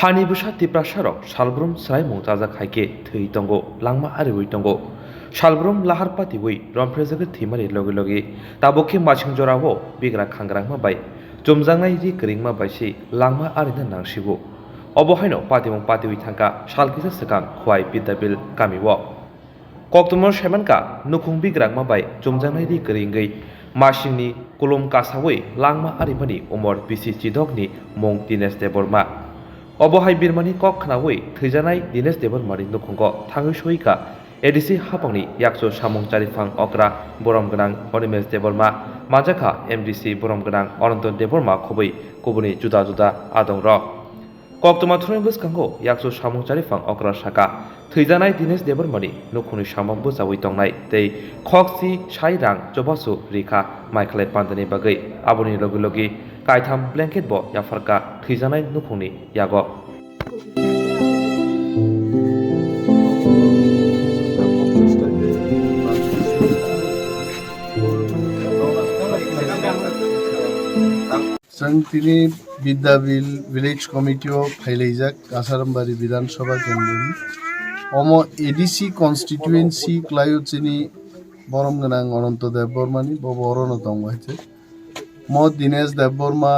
हानि बुसा तिप्रासारक सालब्रुम स्रायमु जाजाक हाइके थै दंगो लांमा आरिवै दंगो सालब्रुम लाहार पातिवै रमफ्रेजगे थैमारि लगे लगे ताबोखे मासिं जरावो बिग्रा खांग्रांमा बाय चुमजांनाय रि गरिंमा बायसि लांमा आरिना नांसिबो अबहायनो पातिमं पातिवै थांका सालकिसा सकां खवाय बिदाबिल गामिवो कक्टमर सेमानका नुखुं बिग्रांमा बाय चुमजांनाय रि गरिंगै मासिंनि कुलुम कासावै लांमा आरिमानि उमर बिसि चिदकनि मुं दिनेश देबर्मा अबहाय बिरमानि कक खानावै थैजानाय दिनेश देबरमानि नुखुंग थाङै सयिका एडिसि हापांनि याक्सु सामुं चारिफां अग्रा बरम गोनां अनिमेश देबरमा माजाखा एमडिसि बरम गोनां अनन्त देबरमा खबै गुबुननि जुदा जुदा आदं र कक्टमा थुनाय बसखांगो याक्सु सामुं चारिफां अग्रा साका थैजानाय दिनेश देबरमानि नुखुंनि सामुं बोजावै दंनाय तै खक्सि साइ रां चुबाचु रिखा माइखलाय पान्दनि बागै आबुनि लगे लगे कायथाम ब्लेंकेट बो याफारका थैजानाय नुखुंनि यागो जों दिनै बिद्याबिल विलेज कमिटियाव फाइलाइजाक आसारामबारि विधानसभा केन्द्रनि अम एडिसि कन्स्टिट्युएन्सि क्लायोचिनि बरम गोनां अनन्त देबबर्मानि बरनो दंबायचे म दिनेश देबबर्मा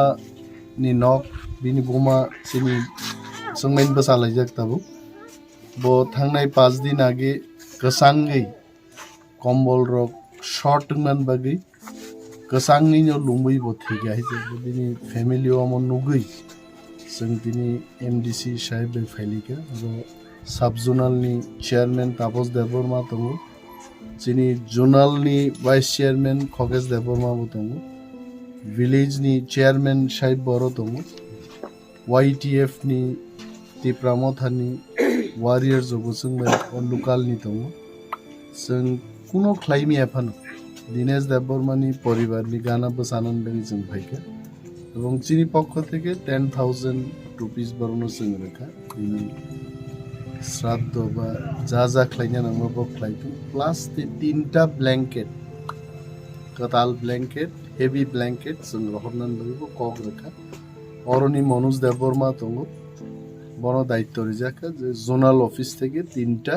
नि नक बिनि बुमा चिनि संमेन बसालाइजाक ताबु बो थांनाय 5 दिन आगे गसांगै कम्बल रक शर्ट मान बागै गसांनि नो लुंबै बो थैगा है दिनै फेमिलियाव म नुगै जों दिनै एमडिसि साहेब बे फाइलिका आरो साब जोनालनि चेयारमैन तापस देबबर्मा दङ जोंनि जोनालनि वाइस चेयारमैन खगेश देबबर्मा दङ विलेजनि चेयारमैन साहेब बर दङ वाइटिएफ नि तिप्रामथानि वारियर जगसंमैन लोकालनि दङ जों कुनो ख्लाइमि आफानो दिनेश देबबर्मानि परिबारनि गाना बसानन बेनि जों फाइका এবং চিনি পক্ষ থেকে 10,000 রুপিস বরনো जों রেখা দিনি শ্রাদ্ধ বা যা যা খাইনা নামা বক খাইতো প্লাস তিনটা ব্ল্যাঙ্কেট কতাল ব্ল্যাঙ্কেট হেভি ব্ল্যাঙ্কেট जों রহনান লইব কক রেখা অরনি মনোজ দেববর্মা দङ বড় দায়িত্ব রিজাকা যে জোনাল অফিস থেকে তিনটা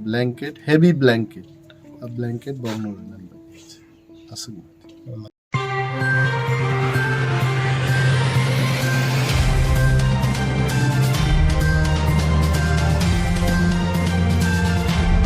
ব্ল্যাঙ্কেট হেভি ব্ল্যাঙ্কেট বর্ণ রেনান আসুন